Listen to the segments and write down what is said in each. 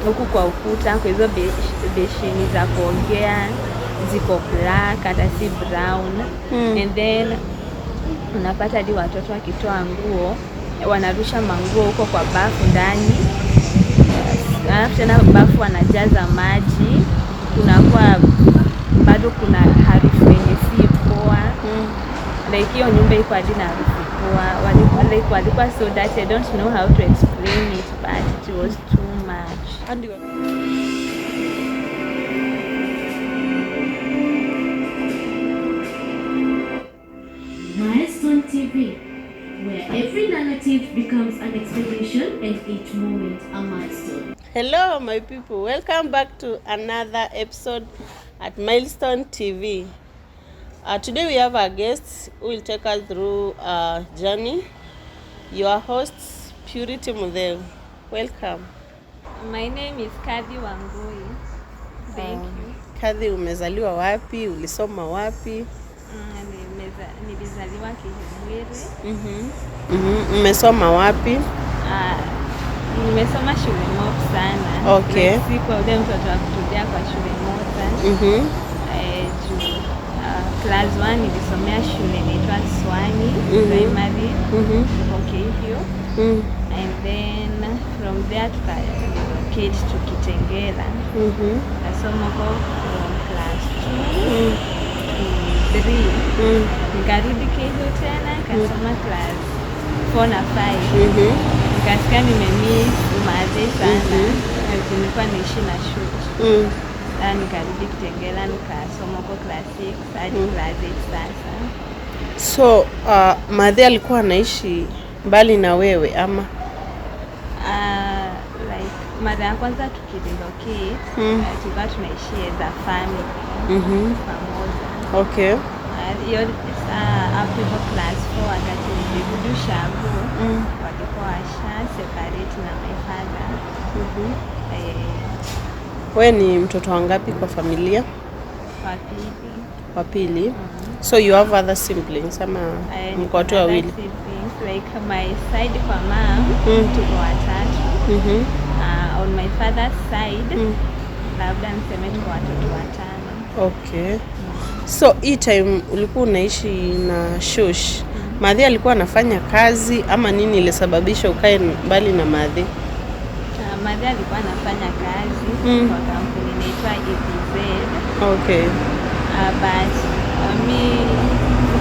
huku kwa ukuta kwa hizo besheni za kuogea ziko black hata si brown. And then unapata hadi watoto wakitoa nguo wanarusha manguo huko kwa bafu ndani. Alafu tena bafu wanajaza maji, kunakuwa bado kuna harufu yenye si poa. Like hiyo nyumba iko hadi na harufu poa. Walikuwa so dirty. I don't know how to explain it, but it was too much. Milestone TV, where every narrative becomes an expedition and each moment a milestone. Hello my people, welcome back to another episode at Milestone TV. Today we have a guest who will take us through a journey. Your host, Purity Mudheu. Welcome. My name is Kathy Wangui. Thank you. Kathy, umezaliwa wapi? Ulisoma wapi? Nilizaliwa Kihimwiri. Umesoma wapi? Nimesoma shule mob sana. Okay. Sikuwa ule mtoto wa kutulia kwa shule moja. Class 1 nilisomea shule inaitwa Swani Primary. Okay, hiyo. And then from there tukrelocate to Kitengela. Nasoma from class 2 to 3. Nikarudi Kihio tena, nikasoma class 4 na 5. Nikasikia nimemiss umadhi sana. Nilikuwa naishi na shoot. Nikarudi Kitengela nikasoma kwa class 6 hadi class 8 sasa. So, madhe alikuwa anaishi mbali na wewe ama? Like mara ya kwanza tukirelocate, tulikuwa tunaishi as a family pamoja. Okay. Hiyo after class 4 wakati nilirudi Ushago, walikuwa washa separate na my father. Wewe ni mtoto wangapi kwa familia? Wa pili. So you have other siblings ama mko watu wawili? Like my side kwa mom tuko watatu. On my father's side labda niseme tuko watoto 5. Okay. So hii time ulikuwa unaishi na Shush, Madhi alikuwa anafanya kazi ama nini ilisababisha ukae mbali na Madhi? Madhi alikuwa anafanya kazi kwa kampuni inaitwa EPZ. Okay. But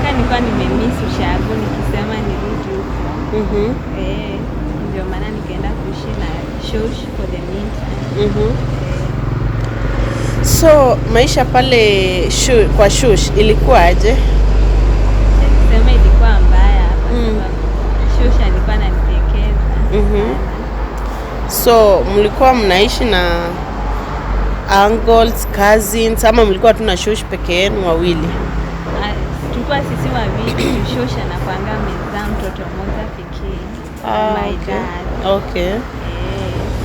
nilikuwa nimemiss Ushago nikisema nirudi huko. Ndio maana nikaenda kuishi na Shush for the meantime. So maisha pale kwa Shush ilikuwa aje? Sema ilikuwa mbaya kwa sababu Shush alikuwa ananitekeza. So mlikuwa mnaishi na uncles, cousins ama mlikuwa tu na Shush peke yenu wawili? Tulikuwa sisi wawili. Shush anakuanga amezaa mtoto mmoja pekee. My dad. Okay.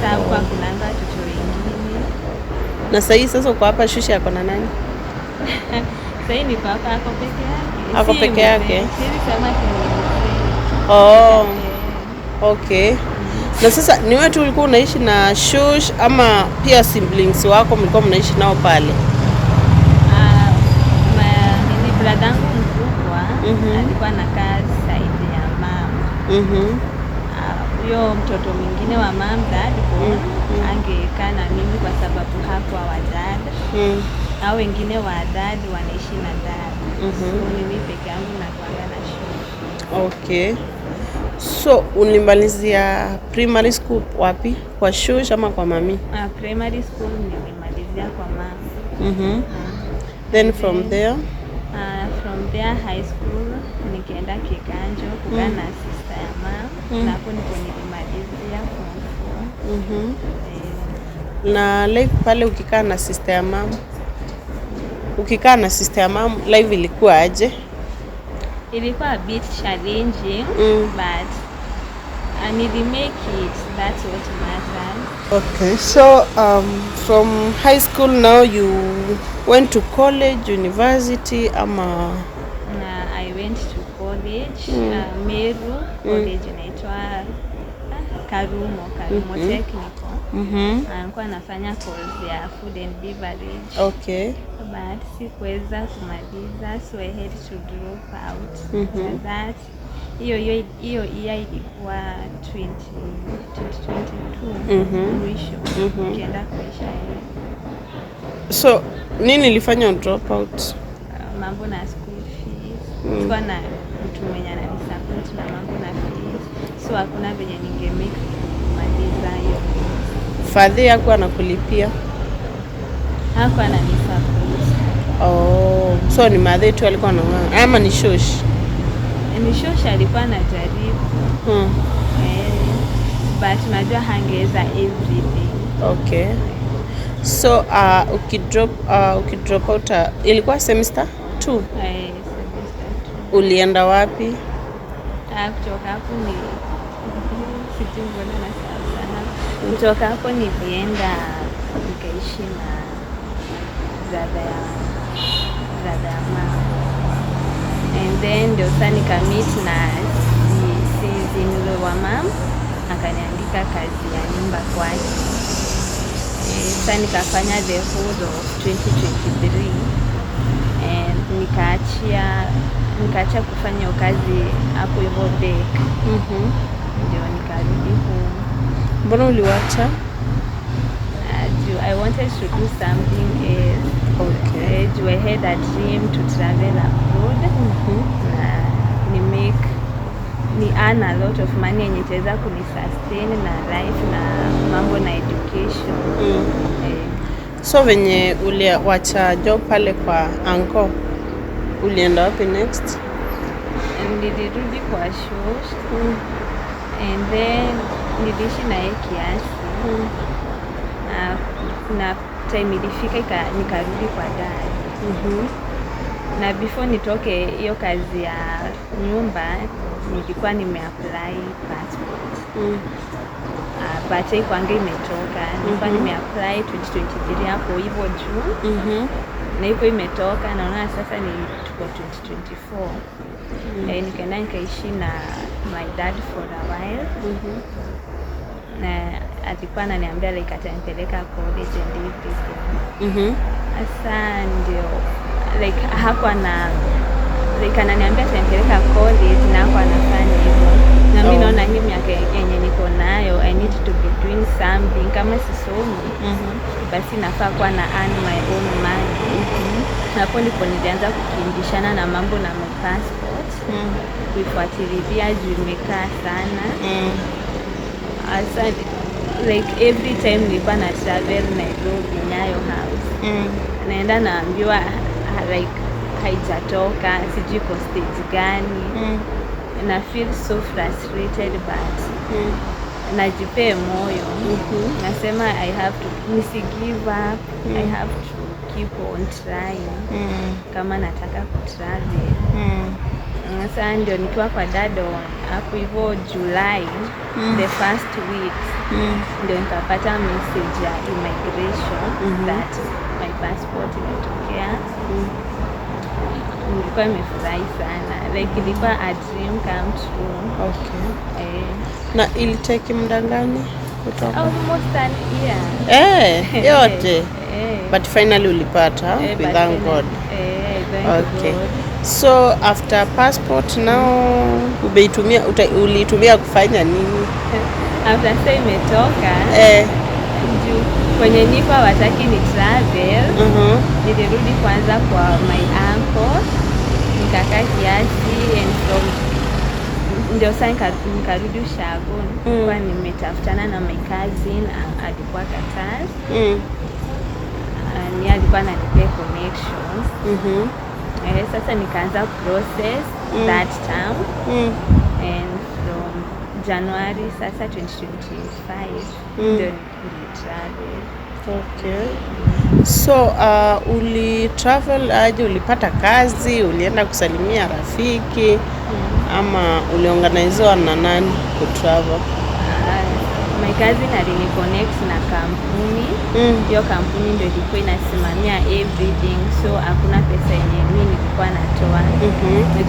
Sasa kwa kunanga watoto wengine. Na sasa uko hapa Shush yako na nani? Sasa niko hapa ako peke yake. Ako peke yake? Sisi sema Okay. Na sasa ni wewe tu ulikuwa unaishi na Shush ama pia siblings wako mlikuwa mnaishi nao pale? Mimi bradangu mkubwa alikuwa anakaa side ya mama. Huyo mtoto mwingine wa mom dad angekaa na mimi kwa sababu hakuwa wa dad. Hao wengine wa dad wanaishi na dad. So mimi peke yangu nakuanga na Shush. Okay. So ulimalizia primary school wapi? Kwa Shush ama kwa mami? Primary school nilimalizia kwa mama. Then from there? From there high school nikaenda Kiganjo kukaa na sister ya mama. Na hapo ndipo nilimalizia form 4. Na life pale ukikaa na sister ya mama, life ilikuwa aje? Ilikuwa a bit challenging, but I need to make it. That's what matters. Okay, so from high school now you went to college, university ama? I went to college, Meru college inaitwa Karumo Technical. Alikuwa anafanya course ya food and beverage. Okay. But sikuweza kumaliza, so I had to drop out. That hiyo year ilikuwa 2022 mwisho. Ukienda kuisha hiyo. So nini ilifanya drop out? Mambo na school fees. Sikuwa na mtu mwenye ananisupport na mambo na fees. So hakuna venye ningemake kumaliza hiyo. Father yako anakulipia? Hakuwa ananisupport. Oh, so ni mother tu alikuwa anang'aa ama ni shosh? Ni shosh alikuwa anajaribu. But unajua hangeweza everything. Okay. So ukidrop out ilikuwa semester 2? Semester 2. Ulienda wapi? Kutoka hapo ni sijui mbona nasahau sana. Kutoka hapo nilienda nikaishi na brother ya mama. And then ndio sasa nikamit na sister wa mama, akaniandika kazi ya nyumba kwake. Sasa nikafanya the whole of 2023 and nikaacha kufanya kazi hapo hivyo back. Ndio nikarudi home. Mbona uliwacha? I wanted to do something else. Okay. I had a dream to travel abroad. Ni earn a lot of money yenye itaweza kunisustain na life na mambo na education. So venye uliwacha job pale kwa uncle, ulienda wapi next? Nilirudi kwa shosh. And then niliishi na yeye kiasi. Na time ilifika nikarudi kwa dad. Na before nitoke hiyo kazi ya nyumba nilikuwa nimeapply passport. But haikuanga imetoka. Nilikuwa nimeapply 2023 hapo hivyo June. Na iko imetoka, naona sasa ni tuko 2024. Nikaenda nikaishi na my dad for a while. Na alikuwa ananiambia like atanipeleka college and everything. Sasa ndio like hakuwa na like ananiambia atanipeleka college na hakuwa anafanya hivyo. Na mimi naona hii miaka yenye niko nayo I need to be doing something. Kama sisomi basi nafaa kuwa na earn my own money. Hapo ndipo nilianza kukimbishana na mambo na my passport. Kuifuatilia juu imekaa sana. Asa like every time nilikuwa na travel Nairobi Nyayo house. Naenda naambiwa like haijatoka, sijui kwa stage gani. Na feel so frustrated but najipe moyo. Nasema I have to give up. I have to keep on trying. Kama nataka kutravel. Sasa ndio nikiwa kwa dado hapo hivyo July the first week ndio nikapata message ya immigration that my passport imetokea. Nilikuwa nimefurahi sana. Like ilikuwa a dream come true. Okay. Na ilitake muda gani kutoka? Almost an year. Yote. But finally ulipata with thank God. Okay. So after passport now ulitumia kufanya nini? After say imetoka. Kwenye nipa wataki ni travel. Nilirudi kwanza kwa my uncle. Nikakaa kiasi and from ndio sasa nikarudi Ushago. Kwa nimetafutana na my cousin alikuwa Qatar. Ni alikuwa ananipea connections. Sasa nikaanza process that term. And from January sasa 2025 ndio nilitravel. Okay. So ulitravel aje? Ulipata kazi? Ulienda kusalimia rafiki? Ama uliorganizewa na nani kutravel? My cousin aliniconnect na kampuni. Hiyo kampuni ndio ilikuwa inasimamia everything, so hakuna pesa yenye mimi nilikuwa natoa.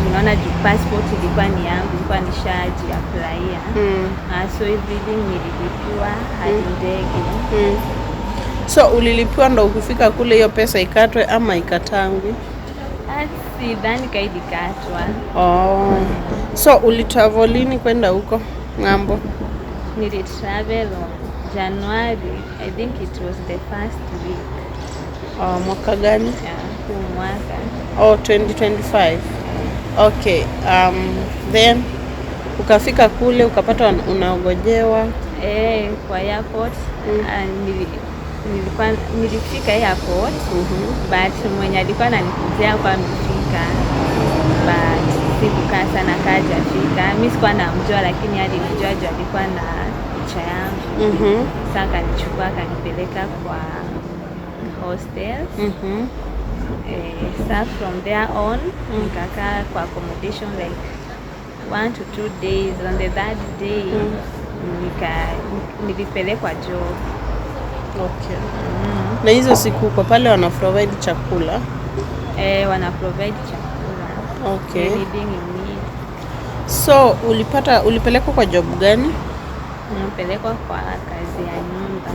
Tunaona passport ilikuwa ni yangu, ilikuwa nishaji apply. So everything nililipiwa hadi ndege. So ulilipiwa ndo ukifika kule hiyo pesa ikatwe ama ikatangwi? Sidhani kaidikatwa. So ulitravel lini kwenda huko ng'ambo? Nilitravel January, I think it was the first week. Mwaka gani? Huu mwaka. 2025. Okay. Then ukafika kule ukapata unaogojewa? Kwa airport. Nilifika airport, but mwenye alikuwa ananikujia kwa amefika, but sikukaa sana kaja fika. Mimi sikuwa namjua, lakini alinijua juu alikuwa na picha yangu. Sasa akanichukua akanipeleka kwa hostel. Sasa from there on nikakaa kwa accommodation like 1 to 2 days. On the third day nilipelekwa job. Okay. Na hizo siku kwa pale wana provide chakula? Wana provide chakula. Okay. Anything you need. So ulipelekwa kwa job gani? Nilipelekwa kwa kazi ya nyumba.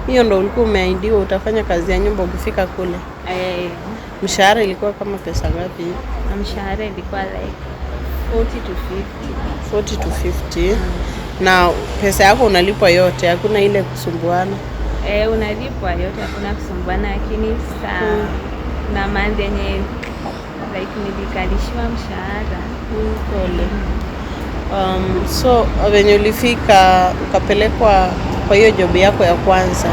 Hiyo ndo ulikuwa umeahidiwa utafanya kazi ya nyumba ukifika kule? Mshahara ilikuwa kama pesa ngapi? Mshahara ilikuwa like 40 to 50. 40 to 50. Na pesa yako unalipwa yote, hakuna ile kusumbuana? Unalipwa yote, hakuna kusumbuana, lakini na month yenye like nilikalishiwa mshahara. Pole. So when ulifika ukapelekwa kwa hiyo job yako ya kwanza,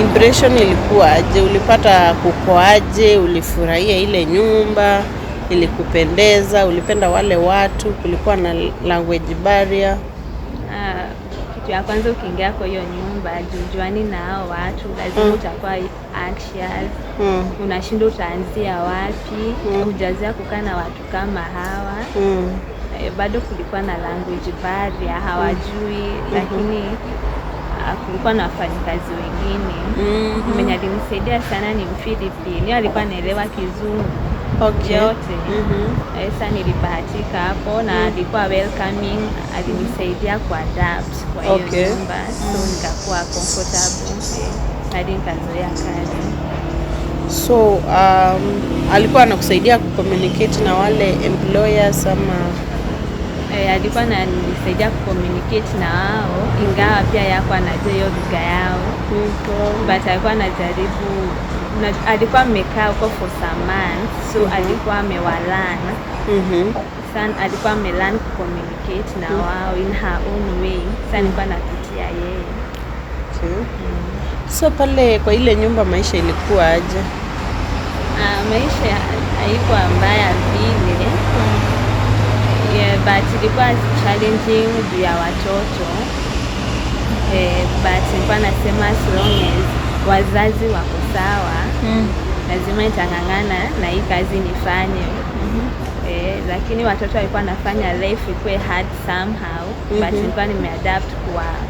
impression ilikuwa aje? Ulipata kukoaje? Ulifurahia ile nyumba? Ilikupendeza? Ulipenda wale watu? Kulikuwa na language barrier? Kitu ya kwanza ukiingia kwa hiyo nyumba, jujuani na hao watu, lazima utakuwa anxious. Unashindwa utaanzia wapi, hujazia kukaa na watu kama hawa. Bado kulikuwa na language barrier, hawajui, lakini kulikuwa na wafanyikazi wengine. Mwenye alinisaidia sana ni Mfilipini, yeye alikuwa anaelewa Kizungu. Yote. Sasa nilibahatika hapo na alikuwa welcoming, alinisaidia kuadapt kwa hiyo nyumba, so nikakuwa comfortable hadi nikazoea kazi. So alikuwa anakusaidia kucommunicate na wale employers ama? Alikuwa ananisaidia kucommunicate na wao, ingawa pia yako anajua hiyo lugha yao. But alikuwa anajaribu, alikuwa amekaa huko for some months, so alikuwa amewalana. Sana alikuwa amelearn communicate na wao in her own way. Sasa nilikuwa napitia yeye. So pale kwa ile nyumba maisha ilikuwa aje? Maisha haikuwa mbaya vile. But ilikuwa challenging juu ya watoto. But nilikuwa nasema as long as wazazi wako sawa, lazima nitang'ang'ana na hii kazi nifanye. Lakini watoto walikuwa nafanya life ikuwe hard somehow, but nilikuwa nimeadapt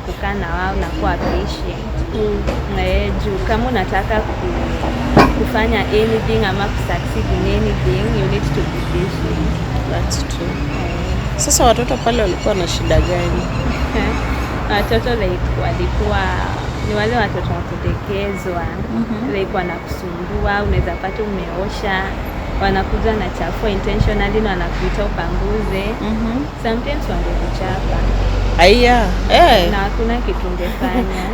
kukaa na wao na kuwa patient. Juu kama unataka kufanya anything ama kusucceed in anything, you need to be patient. That's true. Sasa watoto pale walikuwa na shida gani? Watoto like walikuwa ni wale watoto wa kutekezwa. Like wanakusumbua, unaweza pata umeosha, wanakuja na chafua intentionally na wanakuita upanguze. Sometimes wangekuchapa. Na hakuna kitu ungefanya.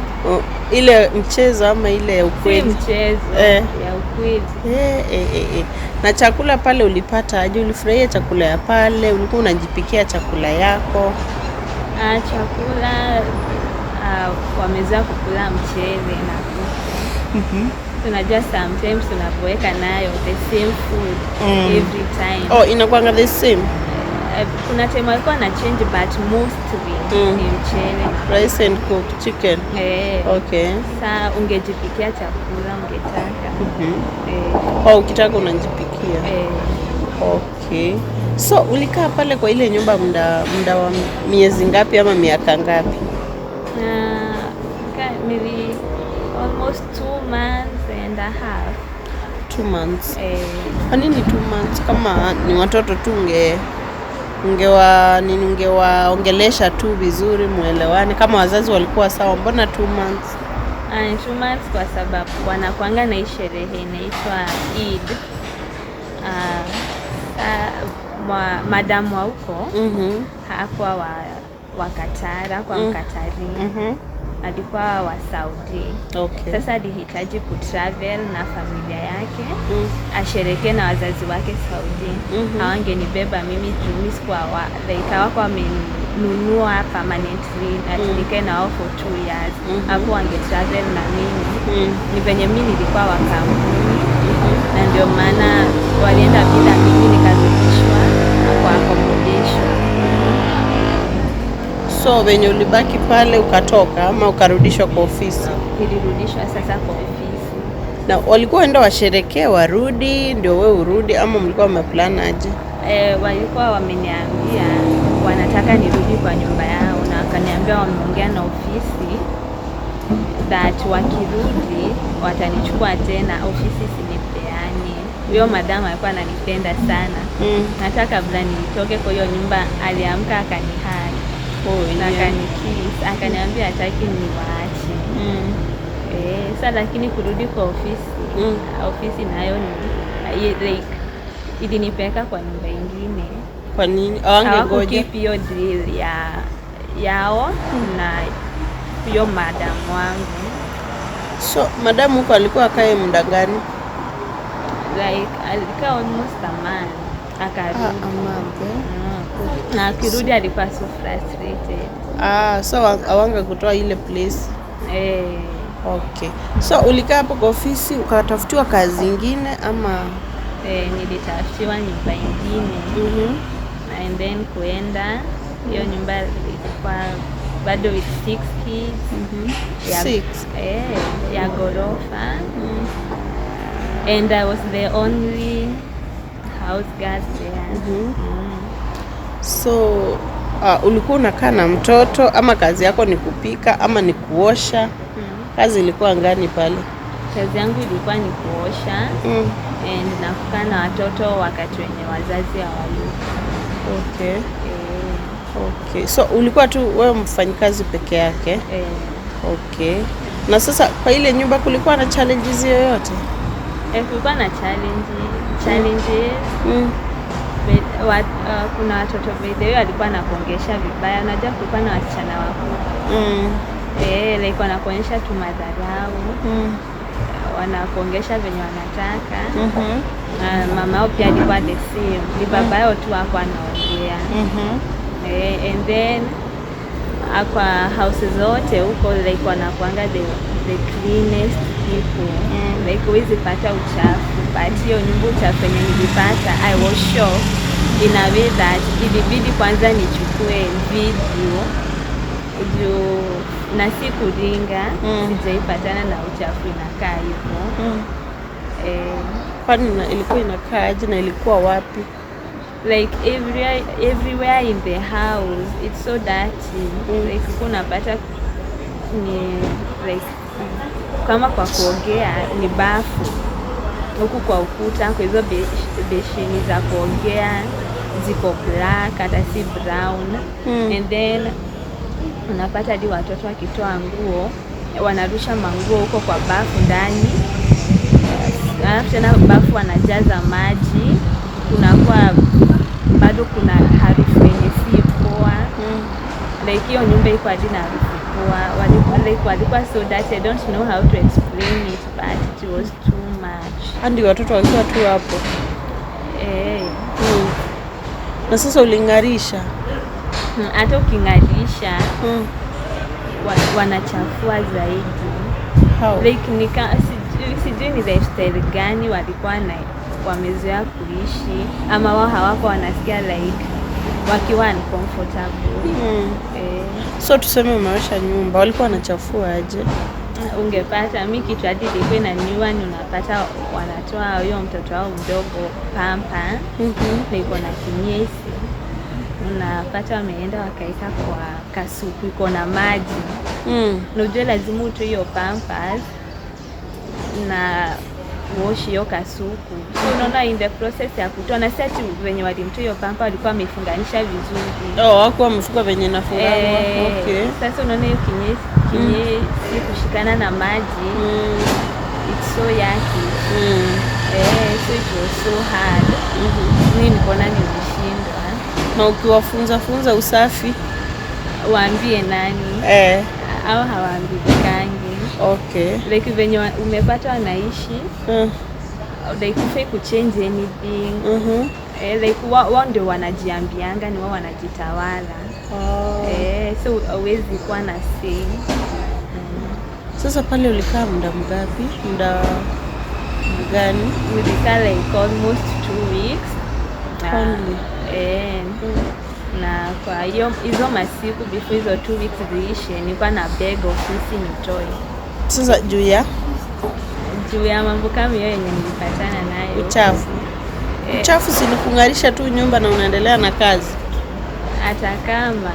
Ile mchezo ama ile ukweli? Si mchezo, ya ukweli. Na chakula pale ulipata aje? Ulifurahia chakula ya pale? Ulikuwa unajipikia chakula yako? Chakula wameza kukula mchele na kuku. Tunajua sometimes tunapoweka nayo the same food every time. Inakuanga the same? Kuna time walikuwa na change, but mostly ni mchele. Rice and cooked chicken? Okay. Sasa ungejipikia chakula ungetaka. Ukitaka unajipikia? Okay. So ulikaa pale kwa ile nyumba muda wa miezi ngapi ama miaka ngapi? Maybe almost 2 months and a half. 2 months. Kwa nini 2 months? Kama ni watoto tu ungewaongelesha tu vizuri muelewane, kama wazazi walikuwa sawa, mbona 2 months? 2 months kwa sababu wanakuanga na sherehe inaitwa Eid. Madamu wa huko hakuwa wa Qatar, kwa Mkatari. Alikuwa wa Saudi. Okay. Sasa alihitaji kutravel na familia yake ashereke na wazazi wake Saudi. Hawangenibeba mimi juu sikuwa hawako wamenunua permanently nikae na wao for 2 years. Hapo wangetravel na mimi. Ni venye mimi nilikuwa wa kampuni na ndio maana walienda bila mimi, nikazidishwa kwa accommodation. So venye ulibaki pale ukatoka ama ukarudishwa kwa ofisi? Nilirudishwa sasa kwa ofisi. Na walikuwa enda washerekee warudi ndio wewe urudi ama mlikuwa mmeplan aje? Walikuwa wameniambia wanataka nirudi kwa nyumba yao, na wakaniambia wameongea na ofisi that wakirudi watanichukua tena, ofisi sinipeani. Huyo madam alikuwa ananipenda sana. Hata kabla nitoke kwa hiyo nyumba aliamka akanihai. Na akanikiss, akaniambia hataki niwaache. Sasa lakini kurudi kwa ofisi nayo ni like ilinipeleka kwa nyumba ingine. Kwa nini? Hawangengoja keep hiyo deal yao na hiyo madam wangu. So madam huko alikuwa akae muda gani? Like alikaa almost a month. Akarudi. Na akirudi alikuwa so frustrated. So awanga kutoa ile place. Okay. So ulikaa hapo kwa ofisi ukatafutiwa kazi zingine ama? Nilitafutiwa nyumba ingine. And then kuenda hiyo nyumba ilikuwa bado with 6 kids. 6? Ya gorofa. And I was the only house girl there. So ulikuwa unakaa na mtoto ama kazi yako ni kupika ama ni kuosha? Kazi ilikuwa ngani pale? Kazi yangu ilikuwa ni kuosha and na kukaa na watoto wakati wenye wazazi hawayuko. Okay. Okay. So ulikuwa tu wewe mfanyikazi peke yake? Okay. Na sasa kwa ile nyumba kulikuwa na challenges yoyote? Kulikuwa na challenges. Kuna watoto video alikuwa anakuongesha vibaya. Unajua kulikuwa na wasichana wakubwa. Like wanakuonyesha tu madharau. Wanakuongesha venye wanataka. Mama yao pia alikuwa the same. Ni baba yao tu hapo anaongea. And then kwa houses zote huko like wanakuanga the cleanest people. Like huwezi pata uchafu, but hiyo nyumba uchafu yenye nilipata I was sure in a way that ilibidi kwanza nichukue video juu na sikuringa. Sijaipatana na uchafu inakaa hivyo. Kwani ilikuwa inakaa aje na ilikuwa wapi? Like everywhere in the house it's so dirty. Like unapata ni like kama kwa kuogea ni bafu huku kwa ukuta, kwa hizo besheni za kuogea ziko black hata si brown. And then unapata hadi watoto wakitoa nguo wanarusha manguo huko kwa bafu ndani. Alafu tena bafu wanajaza maji, kunakuwa bado kuna harufu yenye si poa. Like hiyo nyumba iko hadi na harufu poa. Walikuwa so dirty. I don't know how to explain it, but it was too much. Hadi watoto walikuwa tu hapo. Na sasa uling'arisha? Hata uking'arisha wanachafua zaidi. How? Like sijui ni lifestyle gani walikuwa wamezoea kuishi ama wao hawako wanasikia like wakiwa uncomfortable. So tuseme umeosha nyumba, walikuwa wanachafua aje? Ungepata mimi kitu hadi ilikuwa inaniua, ni unapata wanatoa huyo mtoto wao mdogo pampa na iko na kinyesi. unapata wameenda wakaeka kwa kasuku iko na maji. Unajua lazima utoe hiyo pampers na wash hiyo kasuku. So unaona in the process ya kutoa na sasa venye walimtoa hiyo pampa walikuwa wamefunganisha vizuri. Wako wamefunga venye nafunga. Okay. Sasa unaona hiyo kinye si kushikana na maji. It's so yucky. So it was so hard. Mimi nikaona nimeshindwa. Na ukiwafunza usafi waambie nani? Au hawaambikangi. Okay. Like venye umepata wanaishi. Like ufai kuchange anything. Like wao ndio wanajiambianga ni wao wanajitawala. So hauwezi kuwa na say. Sasa pale ulikaa muda mgapi? Muda gani? Nilikaa like almost 2 weeks. Na kwa hiyo hizo masiku before hizo 2 weeks ziishe nilikuwa na beg ofisi nitoe. Sasa juu ya mambo kama hiyo yenye nilipatana nayo. Uchafu si kung'arisha tu nyumba na unaendelea na kazi. Hata kama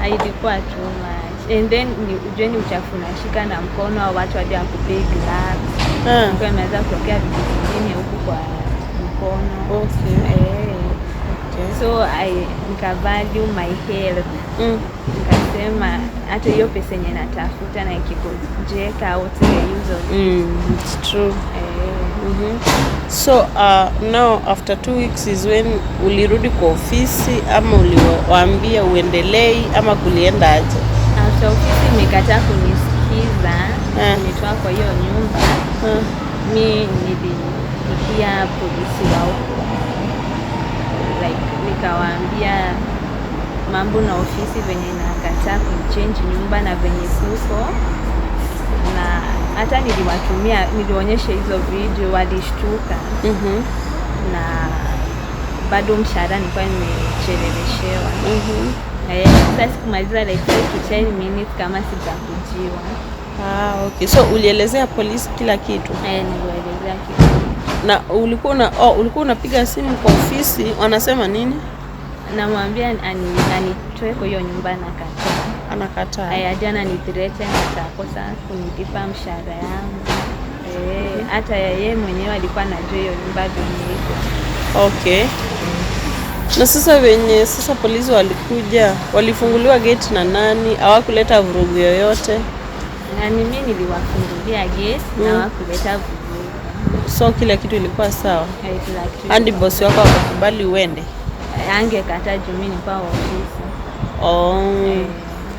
ilikuwa too much. And then ni uchafu unashika na mkono au watu waje wakupee gloves. Kwa imeweza kutokea vitu vingine huku kwa mkono. Okay. So nikavalue my health. Nikasema hata hiyo pesa yenye natafuta na ikikujeka out the use. It's true. So now after 2 weeks is when ulirudi kwa ofisi ama uliwaambia uendelee ama kulienda aje? After ofisi imekataa kunisikiza, nitoa kwa hiyo nyumba. Mimi nilipigia polisi wao. Like nikawaambia mambo na ofisi venye nakataa kuchange nyumba na venye kuko. Na hata nilionyesha hizo video walishtuka. Na bado mshahara nilikuwa nimecheleweshewa. Sasa sikumaliza like 5 to 10 minutes kama sijakujiwa. Okay. So ulielezea polisi kila kitu? Nilielezea kitu. Na ulikuwa unapiga simu kwa ofisi wanasema nini? Namwambia anitoe kwa hiyo nyumba Anakataa. Jana ni threaten atakosa kunilipa mshahara yangu. Hata yeye mwenyewe alikuwa anajua hiyo nyumba venye iko. Okay. Na sasa polisi walikuja, walifunguliwa gate na nani? Hawakuleta vurugu yoyote? Mimi niliwafungulia gate na hawakuleta vurugu. So kila kitu ilikuwa sawa? Kila kitu. Hadi bosi wako akakubali uende? Angekataa juu mimi nilikuwa ofisi.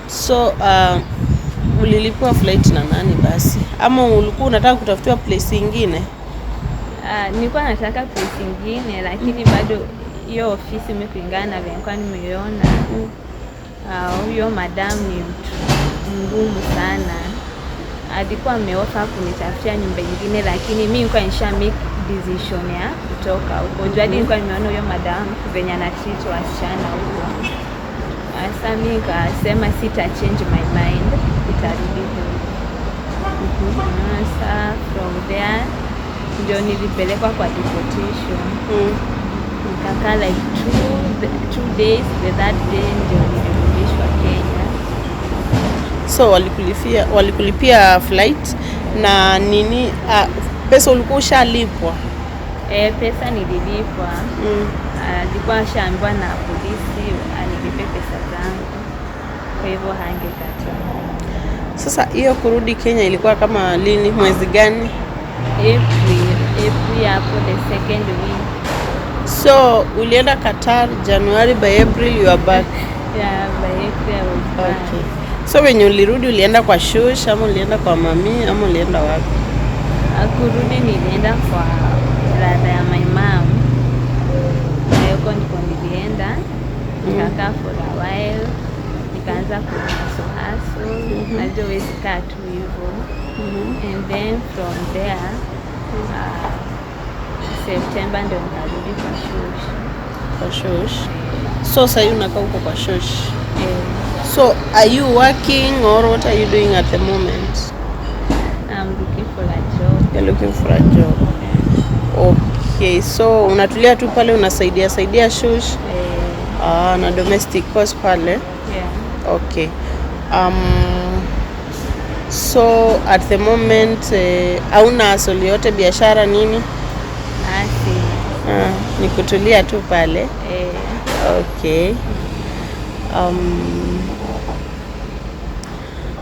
So ulilipwa flight na nani basi? Ama ulikuwa unataka kutafutiwa place ingine? Nilikuwa nataka place ingine lakini bado hiyo ofisi mimi kulingana na vile nilikuwa nimeiona. Huyo madam ni ngumu sana. Alikuwa ameofa kunitafutia nyumba nyingine lakini mimi nilikuwa nisha make decision ya kutoka huko. Hadi nilikuwa nimeona huyo madam venye anatreat wasichana huko. Sasa mimi nikasema sita change my mind, nitarudi huko. Sasa from there ndio nilipelekwa kwa deportation. Nikakaa like 2 days, the third day ndio nilirudishwa Kenya. So walikulipia flight na nini? Pesa ulikuwa ushalipwa? Pesa nililipwa. Alikuwa ashaambiwa na polisi anilipe pesa zangu. Kwa hivyo hangekataa. Sasa hiyo kurudi Kenya ilikuwa kama lini? Mwezi gani? April hapo the second week. So ulienda Qatar January, by April you are back? Yeah, by April I was back. Okay. So when ulirudi ulienda kwa shush ama ulienda kwa mami ama ulienda wapi? Kurudi nilienda kwa brother ya my mom. Huko ndipo nilienda. Nikakaa for a while. Nikaanza kuhaso. Najua huwezi kaa tu hivyo. And then from there September ndio nikarudi kwa shush. Kwa shush. So sasa unakaa huko kwa shush. So are you working or what are you doing at the moment? I'm looking for a job. You're looking for a job. Okay, so unatulia tu pale unasaidia shush. Na domestic course pale. Yeah. Okay. So at the moment hauna hustle yote, biashara nini? Ni kutulia tu pale. Okay.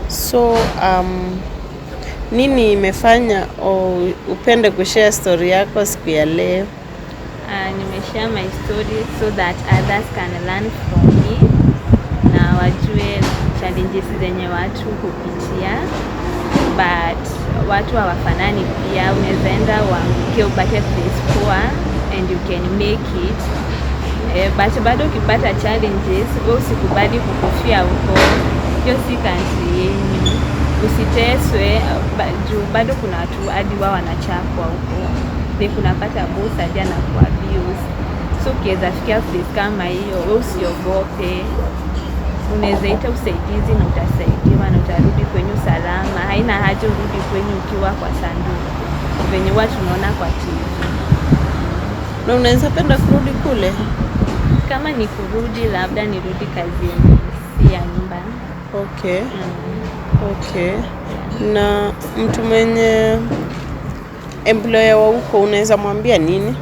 So nini imefanya upende kushare story yako siku ya leo? Nimeshare my story so that others can learn from me na wajue challenges zenye watu hupitia, but watu hawafanani pia. Unaweza enda uanguke upate place poa and you can make it, but bado ukipata challenges wewe usikubali kukufia huko. Hiyo si country yenu, usiteswe juu bado kuna watu hadi wao wanachapwa huko. Kunapata boss hadi anakuwa abuse. So ukiweza fikia place kama hiyo, wewe usiogope. Unaweza ita usaidizi na utasaidiwa na utarudi kwenyu salama. Haina haja urudi kwenyu ukiwa kwa sanduku venye watu tunaona kwa TV. Na unaweza penda kurudi kule? Kama ni kurudi, labda nirudi kazini, si ya nyumbani. Okay. Okay. Na mtu mwenye employer wa huko unaweza mwambia nini?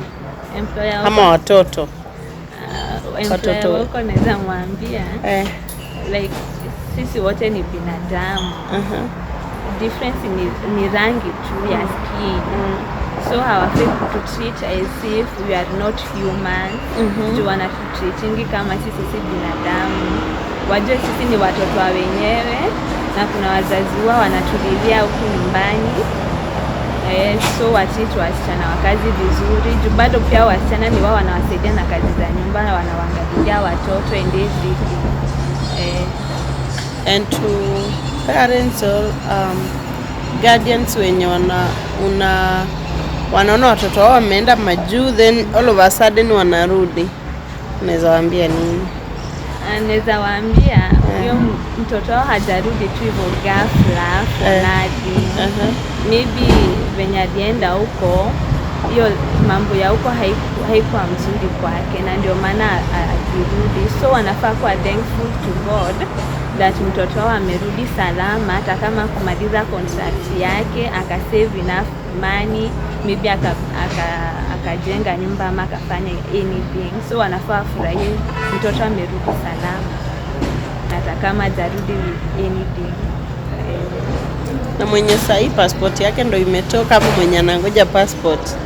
Employer ama watoto? Employer wa huko naweza mwambia like sisi wote ni binadamu. Difference ni rangi tu ya skin. So hawafai kututreat as if we are not human. Juu wanatutreatingi kama sisi si binadamu. Wajue sisi ni watoto wa wenyewe na kuna wazazi wao wanatulilia huku nyumbani. So watitu wasichana wa kazi vizuri. Juu bado pia wasichana ni wao wanawasaidia na kazi za nyumba na wanawaangalia watoto and everything. And to parents or guardians wenye wanaona watoto wao wameenda majuu then all of a sudden wanarudi, unaweza waambia nini? Anaweza waambia huyo mtoto wao hajarudi tu hivyo ghafla fulani. Maybe venye alienda huko, hiyo mambo ya huko haikuwa mzuri kwake na ndio maana akirudi. So wanafaa kuwa thankful to God that mtoto wao amerudi salama, hata kama kumaliza contract yake akasave enough money, maybe akajenga nyumba ama akafanya anything. So wanafaa furahie mtoto amerudi salama hata kama hajarudi anything. Na mwenye sahi passport yake ndo imetoka ama mwenye anangoja passport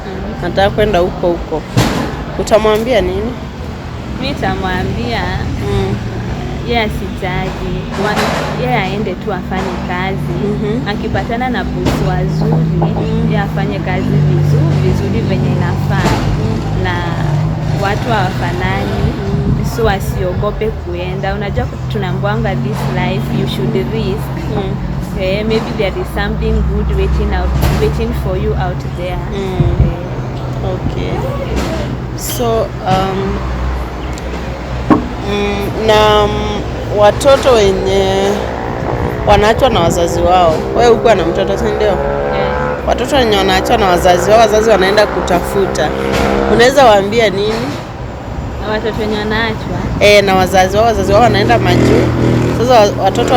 nataka kwenda huko utamwambia nini? Mimi nitamwambia yeye asijali, yeye aende tu afanye kazi. Akipatana na bosi wazuri, yeye afanye kazi vizuri venye inafaa. Na watu hawafanani, so asiogope kuenda. Unajua tunaambiwa this life you should risk. Maybe there is something good waiting for you out there. Okay. So na watoto wenye wanaachwa na wazazi wao, wewe uko na mtoto si ndio? Watoto wenye wanaachwa na wazazi wao, wazazi wanaenda kutafuta, unaweza waambia nini? Na watoto wenye wanaachwa na wazazi wao wanaenda majuu. Sasa watoto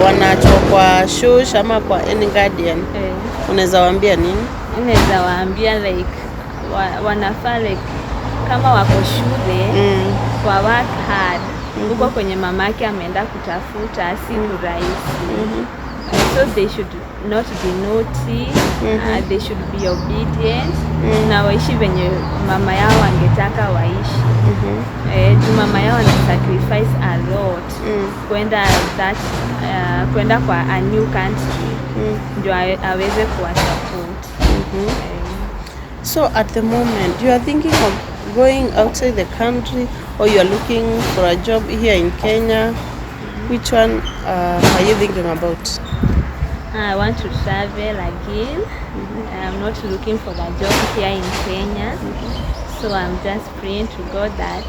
wanaachwa kwa shush ama kwa any guardian. Unaweza waambia nini? Unaweza waambia like wanafaa like kama wako shule kwa work hard. Huko kwenye mamake ameenda kutafuta si rahisi. So they should not be naughty. They should be obedient. Na waishi venye mama yao angetaka waishi. Mama yao ana sacrifice a lot kwenda kwa a new country ndio aweze kuwa support. So at the moment you are thinking of going outside the country or you are looking for a job here in Kenya? Which one are you thinking about? I want to travel again. I'm not looking for a job here in Kenya. So I'm just praying to God that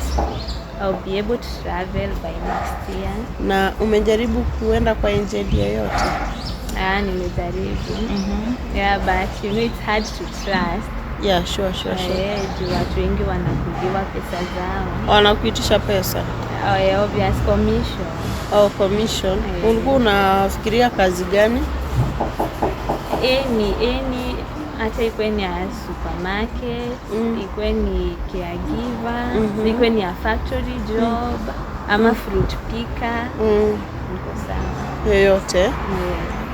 I'll be able to travel by next year. Na umejaribu kuenda kwa nchi yoyote? Nimejaribu. Yeah, but you know it's hard to trust. Yeah, sure. Juu watu wengi wanakuliwa pesa zao. Wanakuitisha pesa? Obvious commission. Commission. Ulikuwa unafikiria kazi gani? Any hata ikuwe ni ya supermarket, ikuwe ni caregiver, ikuwe ni ya factory job, ama fruit picker. Niko sawa. Yoyote? Yeah.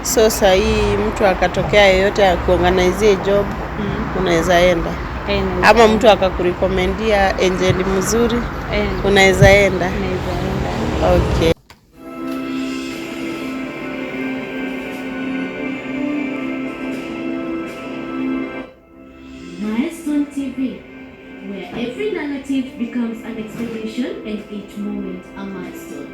So sahii mtu akatokea yoyote akuorganizie job, unaweza enda? Ama mtu akakurekomendia angel mzuri, unaweza enda? Naweza enda. Okay. Milestone TV, where every narrative becomes an expedition and each moment a milestone.